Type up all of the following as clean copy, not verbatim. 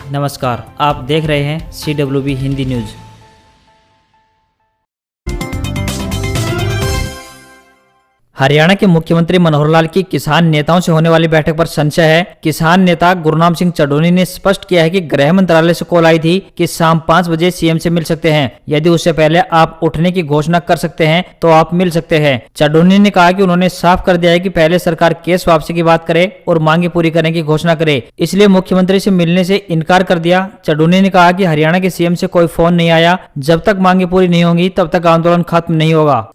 नमस्कार, आप देख रहे हैं CWB हिंदी न्यूज। हरियाणा के मुख्यमंत्री मनोहर लाल की किसान नेताओं से होने वाली बैठक पर संशय है। किसान नेता गुरनाम सिंह चढ़ोनी ने स्पष्ट किया है कि गृह मंत्रालय से कॉल आई थी कि शाम 5 बजे सीएम से मिल सकते हैं। यदि उससे पहले आप उठने की घोषणा कर सकते हैं तो आप मिल सकते हैं। चढ़ोनी ने कहा कि उन्होंने साफ कर दिया है कि पहले सरकार केस वापसी की बात करे और मांगे पूरी करने की घोषणा करे, इसलिए मुख्यमंत्री से मिलने से इनकार कर दिया। चढ़ोनी ने कहा कि हरियाणा के सीएम से कोई फोन नहीं आया। जब तक मांगे पूरी नहीं होंगी तब तक आंदोलन खत्म नहीं होगा।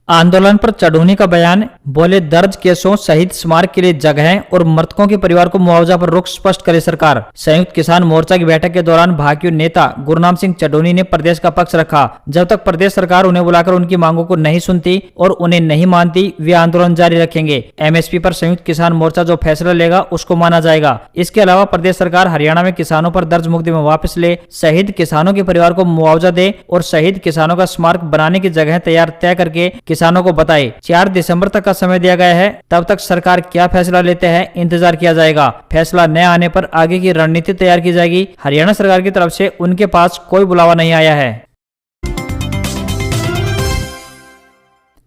आंदोलन पर चढ़ोनी का बयान, बोले दर्ज केसों सहित स्मारक के लिए जगह और मृतकों के परिवार को मुआवजा पर रुख स्पष्ट करे सरकार। संयुक्त किसान मोर्चा की बैठक के दौरान भाजपा नेता गुरनाम सिंह चढ़ोनी ने प्रदेश का पक्ष रखा। जब तक प्रदेश सरकार उन्हें बुलाकर उनकी मांगों को नहीं सुनती और उन्हें नहीं मानती, वे आंदोलन जारी रखेंगे। MSP पर संयुक्त किसान मोर्चा जो फैसला लेगा उसको माना जाएगा। इसके अलावा प्रदेश सरकार हरियाणा में किसानों पर दर्ज मुकदमे वापस ले, शहीद किसानों के परिवार को मुआवजा दे और शहीद किसानों का स्मारक बनाने की जगह तय करके किसानों को बताए। 4 दिसंबर तक का समय दिया गया है। तब तक सरकार क्या फैसला लेते हैं, इंतजार किया जाएगा। फैसला न आने पर आगे की रणनीति तैयार की जाएगी। हरियाणा सरकार की तरफ से उनके पास कोई बुलावा नहीं आया है।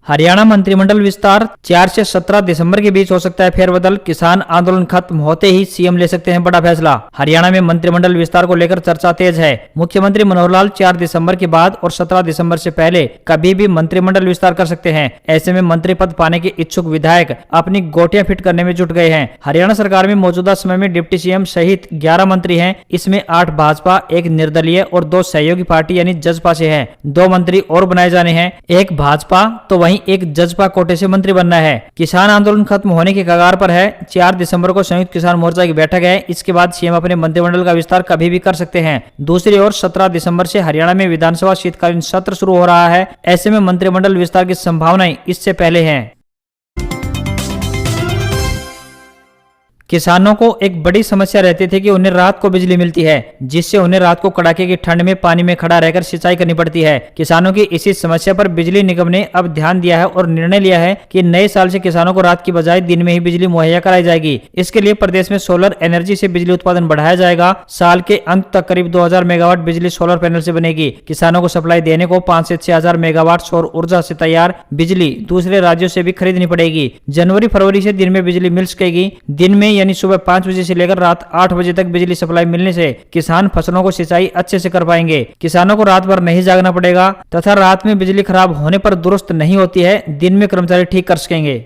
हरियाणा मंत्रिमंडल विस्तार, 4 से 17 दिसंबर के बीच हो सकता है फेरबदल। किसान आंदोलन खत्म होते ही सीएम ले सकते हैं बड़ा फैसला। हरियाणा में मंत्रिमंडल विस्तार को लेकर चर्चा तेज है। मुख्यमंत्री मनोहर लाल 4 दिसंबर के बाद और 17 दिसंबर से पहले कभी भी मंत्रिमंडल विस्तार कर सकते हैं। ऐसे में मंत्री पद पाने के इच्छुक विधायक अपनी गोटियां फिट करने में जुट गए हैं। हरियाणा सरकार में मौजूदा समय में डिप्टी सीएम सहित 11 मंत्री हैं। इसमें 8 भाजपा, 1 निर्दलीय और 2 सहयोगी पार्टी यानी जसपा से हैं। 2 मंत्री और बनाए जाने हैं, 1 भाजपा तो वहीं एक जजपा कोटे से मंत्री बनना है। किसान आंदोलन खत्म होने के कगार पर है। 4 दिसंबर को संयुक्त किसान मोर्चा की बैठक है। इसके बाद सीएम अपने मंत्रिमंडल का विस्तार कभी भी कर सकते हैं। दूसरी ओर 17 दिसंबर से हरियाणा में विधानसभा शीतकालीन सत्र शुरू हो रहा है। ऐसे में मंत्रिमंडल विस्तार की संभावनाएं इससे पहले हैं। किसानों को एक बड़ी समस्या रहती थी कि उन्हें रात को बिजली मिलती है, जिससे उन्हें रात को कड़ाके की ठंड में पानी में खड़ा रहकर सिंचाई करनी पड़ती है। किसानों की इसी समस्या पर बिजली निगम ने अब ध्यान दिया है और निर्णय लिया है कि नए साल से किसानों को रात की बजाय दिन में ही बिजली मुहैया कराई जाएगी। इसके लिए प्रदेश में सोलर एनर्जी से बिजली उत्पादन बढ़ाया जाएगा। साल के अंत तक करीब 2000 मेगावाट बिजली सोलर पैनल से बनेगी। किसानों को सप्लाई देने को 5 से 6000 मेगावाट सौर ऊर्जा से तैयार बिजली दूसरे राज्यों से भी खरीदनी पड़ेगी। जनवरी फरवरी से दिन में बिजली मिल सकेगी। दिन में यानी सुबह 5 बजे से लेकर रात 8 बजे तक बिजली सप्लाई मिलने से किसान फसलों को सिंचाई अच्छे से कर पाएंगे। किसानों को रात भर नहीं जागना पड़ेगा तथा रात में बिजली खराब होने पर दुरुस्त नहीं होती है, दिन में कर्मचारी ठीक कर सकेंगे।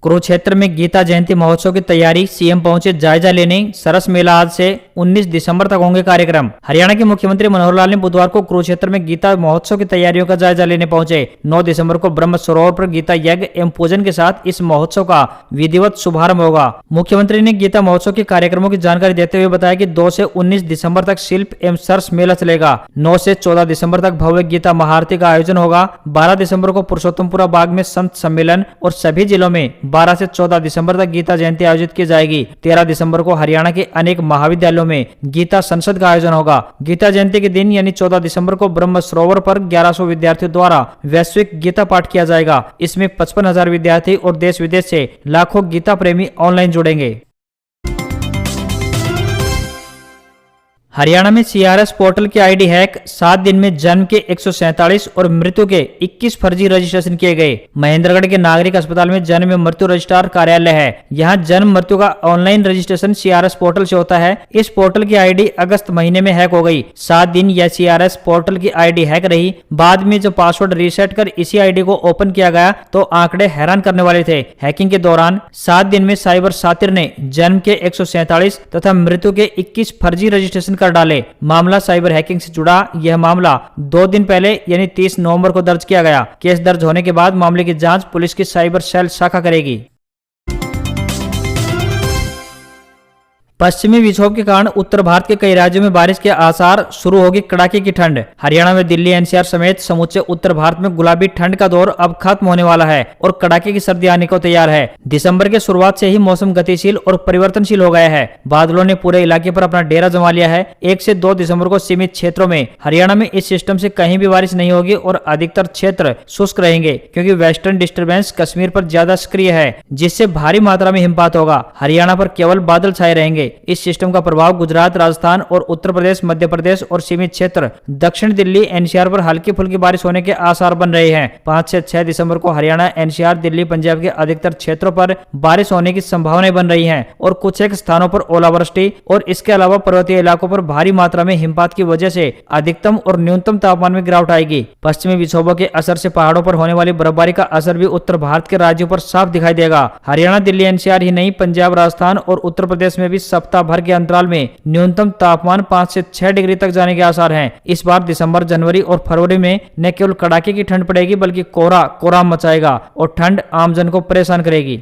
कुरुक्षेत्र में गीता जयंती महोत्सव की तैयारी, सीएम पहुंचे जायजा लेने। सरस मेला आज से 19 दिसंबर तक होंगे कार्यक्रम। हरियाणा के मुख्यमंत्री मनोहर लाल ने बुधवार को कुरुक्षेत्र में गीता महोत्सव की तैयारियों का जायजा लेने पहुंचे। 9 दिसंबर को ब्रह्म सरोवर पर गीता यज्ञ एवं पूजन के साथ इस महोत्सव का विधिवत शुभारंभ होगा। मुख्यमंत्री ने गीता महोत्सव के कार्यक्रमों की जानकारी देते हुए बताया कि 2 से 19 दिसंबर तक शिल्प एवं सरस मेला चलेगा। 9 से 14 दिसंबर तक भव्य गीता महाआरती का आयोजन होगा। 12 दिसंबर को पुरुषोत्तमपुरा बाग में संत सम्मेलन और सभी जिलों में 12 से 14 दिसंबर तक गीता जयंती आयोजित की जाएगी। 13 दिसंबर को हरियाणा के अनेक महाविद्यालयों में गीता संसद का आयोजन होगा। गीता जयंती के दिन यानी 14 दिसंबर को ब्रह्म सरोवर पर 1100 विद्यार्थियों द्वारा वैश्विक गीता पाठ किया जाएगा। इसमें 55,000 विद्यार्थी और देश विदेश से लाखों गीता प्रेमी ऑनलाइन जुड़ेंगे। हरियाणा में CRS पोर्टल की आईडी हैक, 7 दिन में जन्म के 147 और मृत्यु के 21 फर्जी रजिस्ट्रेशन किए गए। महेंद्रगढ़ के नागरिक अस्पताल में जन्म एवं मृत्यु रजिस्ट्रार कार्यालय है। यहां जन्म मृत्यु का ऑनलाइन रजिस्ट्रेशन CRS पोर्टल से होता है। इस पोर्टल की आईडी अगस्त महीने में हैक हो गई। 7 दिन यह CRS पोर्टल की आईडी हैक रही। बाद में जब पासवर्ड रीसेट कर इसी आईडी को ओपन किया गया तो आंकड़े हैरान करने वाले थे। हैकिंग के दौरान 7 दिन में साइबर सातिर ने जन्म के 147 तथा मृत्यु के 21 फर्जी रजिस्ट्रेशन कर डाले। मामला साइबर हैकिंग से जुड़ा। यह मामला 2 दिन पहले यानी 30 नवंबर को दर्ज किया गया। केस दर्ज होने के बाद मामले की जांच पुलिस की साइबर सेल शाखा करेगी। पश्चिमी विक्षोभ के कारण उत्तर भारत के कई राज्यों में बारिश के आसार, शुरू होगी कड़ाके की ठंड। हरियाणा में दिल्ली एनसीआर समेत समूचे उत्तर भारत में गुलाबी ठंड का दौर अब खत्म होने वाला है और कड़ाके की सर्दी आने को तैयार है। दिसंबर के शुरुआत से ही मौसम गतिशील और परिवर्तनशील हो गया है। बादलों ने पूरे इलाके पर अपना डेरा जमा लिया है। 1 से 2 दिसंबर को सीमित क्षेत्रों में हरियाणा में इस सिस्टम से कहीं भी बारिश नहीं होगी और अधिकतर क्षेत्र शुष्क रहेंगे, क्योंकि वेस्टर्न डिस्टर्बेंस कश्मीर पर ज्यादा सक्रिय है, जिससे भारी मात्रा में हिमपात होगा। हरियाणा पर केवल बादल छाए रहेंगे। इस सिस्टम का प्रभाव गुजरात, राजस्थान और उत्तर प्रदेश, मध्य प्रदेश और सीमित क्षेत्र दक्षिण दिल्ली एनसीआर पर हल्की फुल्की बारिश होने के आसार बन रहे हैं। 5 से 6 दिसंबर को हरियाणा, एनसीआर, दिल्ली, पंजाब के अधिकतर क्षेत्रों पर बारिश होने की संभावनाएं बन रही हैं और कुछ एक स्थानों पर ओलावृष्टि और इसके अलावा पर्वतीय इलाकों पर भारी मात्रा में हिमपात की वजह से अधिकतम और न्यूनतम तापमान में गिरावट आएगी। पश्चिमी विक्षोभों के असर से पहाड़ों पर होने वाली बर्फबारी का असर भी उत्तर भारत के राज्यों पर साफ दिखाई देगा। हरियाणा, दिल्ली एनसीआर ही नहीं, पंजाब, राजस्थान और उत्तर प्रदेश में भी सप्ताह भर के अंतराल में न्यूनतम तापमान 5 से 6 डिग्री तक जाने के आसार हैं। इस बार दिसंबर, जनवरी और फरवरी में न केवल कड़ाके की ठंड पड़ेगी बल्कि कोहराम मचाएगा और ठंड आमजन को परेशान करेगी।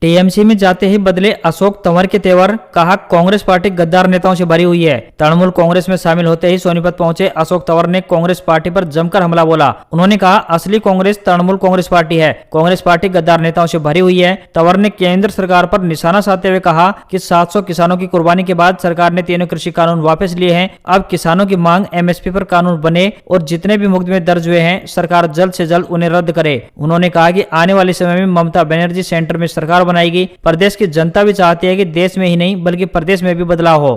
टीएमसी में जाते ही बदले अशोक तंवर के तेवर, कहा कांग्रेस पार्टी गद्दार नेताओं से भरी हुई है। तृणमूल कांग्रेस में शामिल होते ही सोनीपत पहुंचे अशोक तंवर ने कांग्रेस पार्टी पर जमकर हमला बोला। उन्होंने कहा, असली कांग्रेस तृणमूल कांग्रेस पार्टी है। कांग्रेस पार्टी गद्दार नेताओं से भरी हुई है। तंवर ने केंद्र सरकार पर निशाना साधते हुए कहा कि 700 किसानों की कुर्बानी के बाद सरकार ने तीनों कृषि कानून वापस लिए हैं। अब किसानों की मांग एमएसपी पर कानून बने और जितने भी मुकदमे दर्ज हुए हैं सरकार जल्द से जल्द उन्हें रद्द करे। उन्होंने कहा कि आने वाले समय में ममता बनर्जी सेंटर में सरकार बनाएगी। प्रदेश की जनता भी चाहती है कि देश में ही नहीं बल्कि प्रदेश में भी बदलाव हो।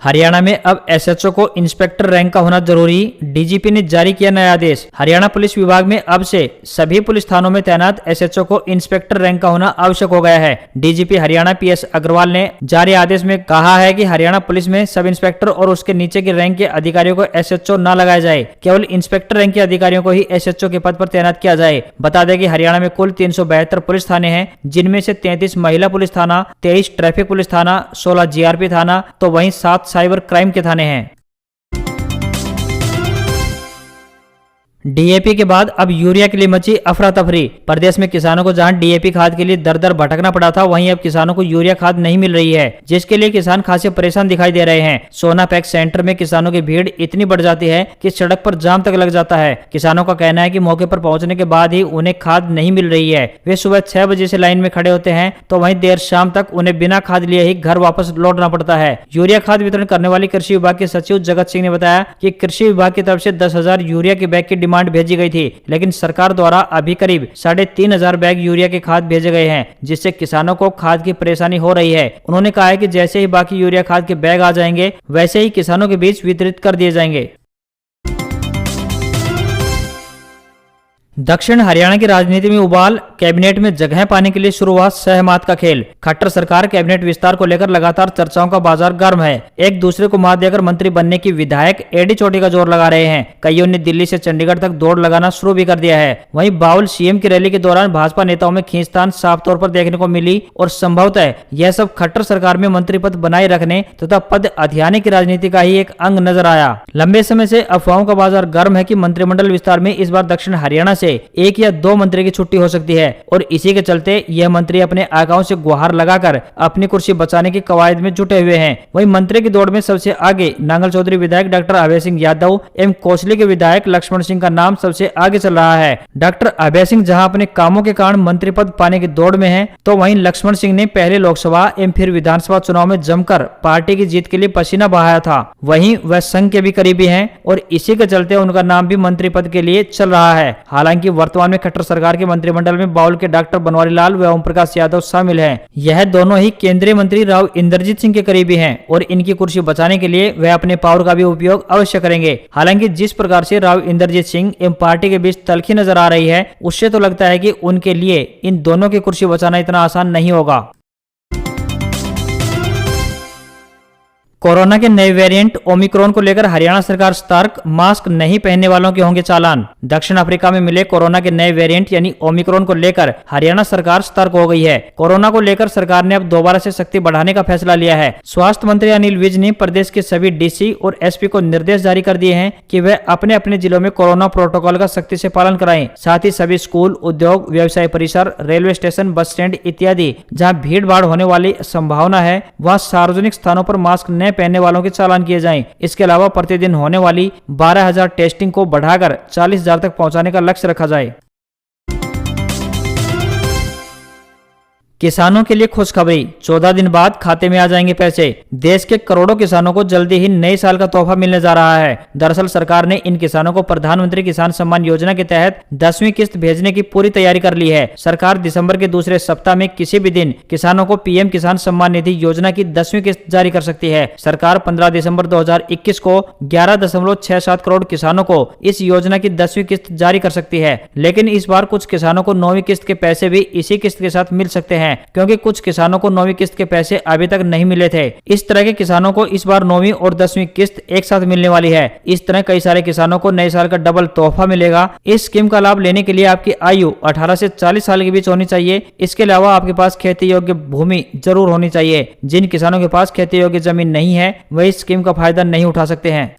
हरियाणा में अब एसएचओ को इंस्पेक्टर रैंक का होना जरूरी, डीजीपी ने जारी किया नया आदेश। हरियाणा पुलिस विभाग में अब से सभी पुलिस थानों में तैनात एसएचओ को इंस्पेक्टर रैंक का होना आवश्यक हो गया है। डीजीपी हरियाणा पीएस अग्रवाल ने जारी आदेश में कहा है कि हरियाणा पुलिस में सब इंस्पेक्टर और उसके नीचे के रैंक के अधिकारियों को एसएचओ न लगाया जाए, केवल इंस्पेक्टर रैंक के अधिकारियों को ही एसएचओ के पद पर तैनात किया जाए। बता दें कि हरियाणा में कुल 372 पुलिस थाने हैं, जिनमें से 33 महिला पुलिस थाना, 23 ट्रैफिक पुलिस थाना, 16 जीआरपी थाना तो वहीं 7 साइबर क्राइम के थाने हैं। डीएपी के बाद अब यूरिया के लिए मची अफरा तफरी। प्रदेश में किसानों को जहां डीएपी खाद के लिए दर दर भटकना पड़ा था, वहीं अब किसानों को यूरिया खाद नहीं मिल रही है, जिसके लिए किसान खासे परेशान दिखाई दे रहे हैं। सोना पैक्स सेंटर में किसानों की भीड़ इतनी बढ़ जाती है कि सड़क पर जाम तक लग जाता है। किसानों का कहना है कि मौके पर पहुंचने के बाद ही उन्हें खाद नहीं मिल रही है। वे सुबह 6 बजे से लाइन में खड़े होते हैं तो वहीं देर शाम तक उन्हें बिना खाद लिए ही घर वापस लौटना पड़ता है। यूरिया खाद वितरण करने वाली कृषि विभाग के सचिव जगत सिंह ने बताया कि कृषि विभाग की तरफ से 10,000 यूरिया के बैग की डिमांड भेजी गई थी, लेकिन सरकार द्वारा अभी करीब 3,500 बैग यूरिया के खाद भेजे गए हैं, जिससे किसानों को खाद की परेशानी हो रही है। उन्होंने कहा है कि जैसे ही बाकी यूरिया खाद के बैग आ जाएंगे, वैसे ही किसानों के बीच वितरित कर दिए जाएंगे। दक्षिण हरियाणा की राजनीति में उबाल, कैबिनेट में जगह पाने के लिए शुरू हुआ सहमत का खेल। खट्टर सरकार कैबिनेट विस्तार को लेकर लगातार चर्चाओं का बाजार गर्म है। एक दूसरे को मात देकर मंत्री बनने की विधायक एडी चोटी का जोर लगा रहे हैं। कईयों ने दिल्ली से चंडीगढ़ तक दौड़ लगाना शुरू भी कर दिया है। वहीं बाउल सीएम की रैली के दौरान भाजपा नेताओं में खींचतान साफ तौर पर देखने को मिली और संभवतः यह सब खट्टर सरकार में मंत्री पद बनाए रखने तथा पद अधियाने की राजनीति का ही एक अंग नजर आया। लंबे समय से अफवाहों का बाजार गर्म है कि मंत्रिमंडल विस्तार में इस बार दक्षिण हरियाणा से 1 या 2 मंत्री की छुट्टी हो सकती है और इसी के चलते यह मंत्री अपने आकाओं से गुहार लगाकर अपनी कुर्सी बचाने की कवायद में जुटे हुए हैं। वहीं मंत्री की दौड़ में सबसे आगे नांगल चौधरी विधायक डॉक्टर अभय सिंह यादव एवं कोसली के विधायक लक्ष्मण सिंह का नाम सबसे आगे चल रहा है। डॉक्टर अभय सिंह जहां अपने कामों के कारण मंत्री पद पाने की दौड़ में है, तो वहीं लक्ष्मण सिंह ने पहले लोकसभा एवं फिर विधानसभा चुनाव में जमकर पार्टी की जीत के लिए पसीना बहाया था। वहीं वह संघ के भी करीबी हैं और इसी के चलते उनका नाम भी मंत्री पद के लिए चल रहा है। हालांकि वर्तमान में खट्टर सरकार के मंत्रिमंडल में बाउल के डॉक्टर बनवारी लाल व ओम प्रकाश यादव शामिल हैं। यह दोनों ही केंद्रीय मंत्री राव इंद्रजीत सिंह के करीबी हैं और इनकी कुर्सी बचाने के लिए वह अपने पावर का भी उपयोग अवश्य करेंगे। हालांकि जिस प्रकार से राव इंद्रजीत सिंह एवं पार्टी के बीच तल्खी नजर आ रही है, उससे तो लगता है कि उनके लिए इन दोनों की कुर्सी बचाना इतना आसान नहीं होगा। कोरोना के नए वेरिएंट ओमिक्रॉन को लेकर हरियाणा सरकार सतर्क, मास्क नहीं पहनने वालों के होंगे चालान। दक्षिण अफ्रीका में मिले कोरोना के नए वेरिएंट यानी ओमिक्रॉन को लेकर हरियाणा सरकार सतर्क हो गई है। कोरोना को लेकर सरकार ने अब दोबारा से सख्ती बढ़ाने का फैसला लिया है। स्वास्थ्य मंत्री अनिल विज ने प्रदेश के सभी डीसी और एसपी को निर्देश जारी कर दिए हैं कि वे अपने अपने जिलों में कोरोना प्रोटोकॉल का सख्ती से पालन कराएं। साथ ही सभी स्कूल, उद्योग, व्यवसाय परिसर, रेलवे स्टेशन, बस स्टैंड इत्यादि जहां भीड़ भाड़ होने वाली संभावना है वहां सार्वजनिक स्थानों पर मास्क न पहनने वालों के चालान किए जाएं। इसके अलावा प्रतिदिन होने वाली 12,000 टेस्टिंग को बढ़ाकर 40,000 तक पहुंचाने का लक्ष्य रखा जाए। किसानों के लिए खुशखबरी, 14 दिन बाद खाते में आ जाएंगे पैसे। देश के करोड़ों किसानों को जल्दी ही नए साल का तोहफा मिलने जा रहा है। दरअसल सरकार ने इन किसानों को प्रधानमंत्री किसान सम्मान योजना के तहत 10वीं किस्त भेजने की पूरी तैयारी कर ली है। सरकार दिसंबर के दूसरे सप्ताह में किसी भी दिन किसानों को पीएम किसान सम्मान निधि योजना की 10वीं किस्त जारी कर सकती है। सरकार 15 दिसंबर 2021 को 11.67 करोड़ किसानों को इस योजना की 10वीं किस्त जारी कर सकती है, लेकिन इस बार कुछ किसानों को 9वीं किस्त के पैसे भी इसी किस्त के साथ मिल सकते हैं, क्योंकि कुछ किसानों को 9वीं किस्त के पैसे अभी तक नहीं मिले थे। इस तरह के किसानों को इस बार 9वीं और 10वीं किस्त एक साथ मिलने वाली है। इस तरह कई सारे किसानों को नए साल का डबल तोहफा मिलेगा। इस स्कीम का लाभ लेने के लिए आपकी आयु 18 से 40 साल के बीच होनी चाहिए। इसके अलावा आपके पास खेती योग्य भूमि जरूर होनी चाहिए। जिन किसानों के पास खेती योग्य जमीन नहीं है वह इस स्कीम का फायदा नहीं उठा सकते हैं।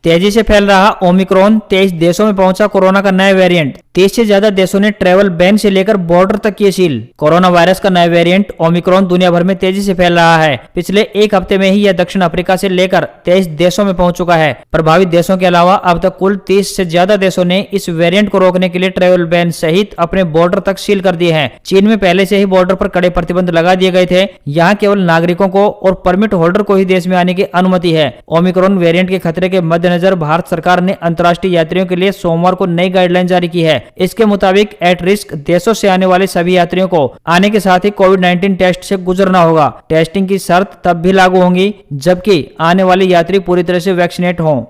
तेजी से फैल रहा ओमिक्रॉन, 23 देशों में पहुंचा कोरोना का नया वेरिएंट। 30 से ज्यादा देशों ने ट्रैवल बैन से लेकर बॉर्डर तक किए सील। कोरोना वायरस का नया वेरिएंट ओमिक्रॉन दुनिया भर में तेजी से फैल रहा है। पिछले एक हफ्ते में ही यह दक्षिण अफ्रीका से लेकर 23 देशों में पहुंच चुका है। प्रभावित देशों के अलावा अब तक कुल 30 से ज्यादा देशों ने इस वेरिएंट को रोकने के लिए ट्रैवल बैन सहित अपने बॉर्डर तक सील कर दिए हैं। चीन में पहले से ही बॉर्डर पर कड़े प्रतिबंध लगा दिए गए थे। यहाँ केवल नागरिकों को और परमिट होल्डर को ही देश में आने की अनुमति है। ओमिक्रॉन वेरिएंट के खतरे के मद्देनजर भारत सरकार ने अंतर्राष्ट्रीय यात्रियों के लिए सोमवार को नई गाइडलाइन जारी की है। इसके मुताबिक एट रिस्क देशों से आने वाले सभी यात्रियों को आने के साथ ही कोविड-19 टेस्ट से गुजरना होगा। टेस्टिंग की शर्त तब भी लागू होंगी जबकि आने वाले यात्री पूरी तरह से वैक्सीनेट हों।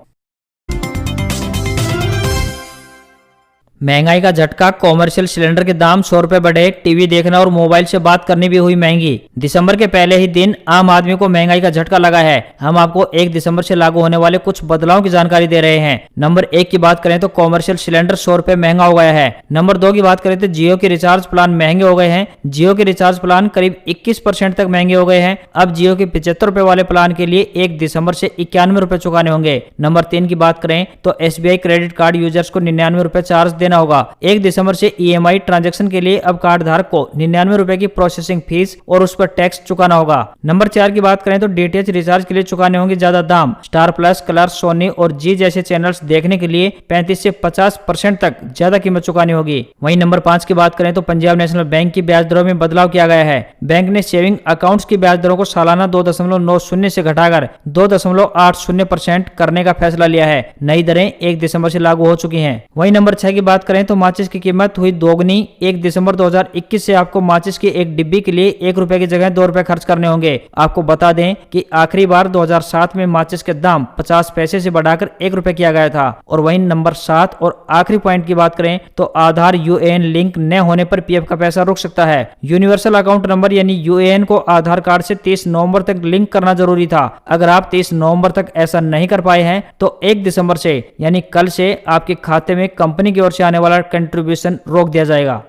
महंगाई का झटका, कॉमर्शियल सिलेंडर के दाम 100 रुपए बढ़े, टीवी देखना और मोबाइल से बात करनी भी हुई महंगी। दिसंबर के पहले ही दिन आम आदमी को महंगाई का झटका लगा है। हम आपको 1 दिसंबर से लागू होने वाले कुछ बदलावों की जानकारी दे रहे हैं। नंबर 1 की बात करें तो कॉमर्शियल सिलेंडर 100 रुपए महंगा हो गया है। नंबर 2 की बात करें तो जियो के रिचार्ज प्लान महंगे हो गए हैं। जियो के रिचार्ज प्लान करीब 21% तक महंगे हो गए हैं। अब जियो के 75 रुपए वाले प्लान के लिए 1 दिसंबर से 91 रुपए चुकाने होंगे। नंबर 3 की बात करें तो SBI क्रेडिट कार्ड यूजर्स को 99 रुपए चार्ज देना होगा। 1 दिसंबर से EMI ट्रांजैक्शन के लिए अब कार्ड धारक को 99 रुपए की प्रोसेसिंग फीस और उस पर टैक्स चुकाना होगा। नंबर 4 की बात करें तो DTH रिचार्ज के लिए चुकाने होंगे ज्यादा दाम। स्टार प्लस, कलर्स, सोनी और जी जैसे चैनल्स देखने के लिए 35 से 50% तक ज्यादा कीमत चुकानी होगी। वहीं नंबर 5 की बात करें तो पंजाब नेशनल बैंक की ब्याज दरों में बदलाव किया गया है। बैंक ने सेविंग अकाउंट्स की ब्याज दरों को सालाना 2.90 से घटाकर 2.80% करने का फैसला लिया है। नई दरें 1 दिसंबर से लागू हो चुकी हैं। वहीं नंबर 6 की बात करें तो माचिस की कीमत हुई दोगुनी। 1 दिसंबर 2021 से आपको माचिस की एक डिब्बी के लिए 1 रुपए की जगह 2 रुपए खर्च करने होंगे। आपको बता दें कि आखिरी बार 2007 में माचिस के दाम 50 पैसे से बढ़ाकर 1 रुपए किया गया था। और वहीं नंबर 7 और आखिरी पॉइंट की बात करें तो आधार UAN लिंक न होने पर PF का पैसा रुक सकता है। यूनिवर्सल अकाउंट नंबर यानी UAN को आधार कार्ड से 30 नवंबर तक लिंक करना जरूरी था। अगर आप 30 नवंबर तक ऐसा नहीं कर पाए हैं तो 1 दिसंबर से यानी कल से आपके खाते में कंपनी की ओर से आने वाला कंट्रीब्यूशन रोक दिया जाएगा।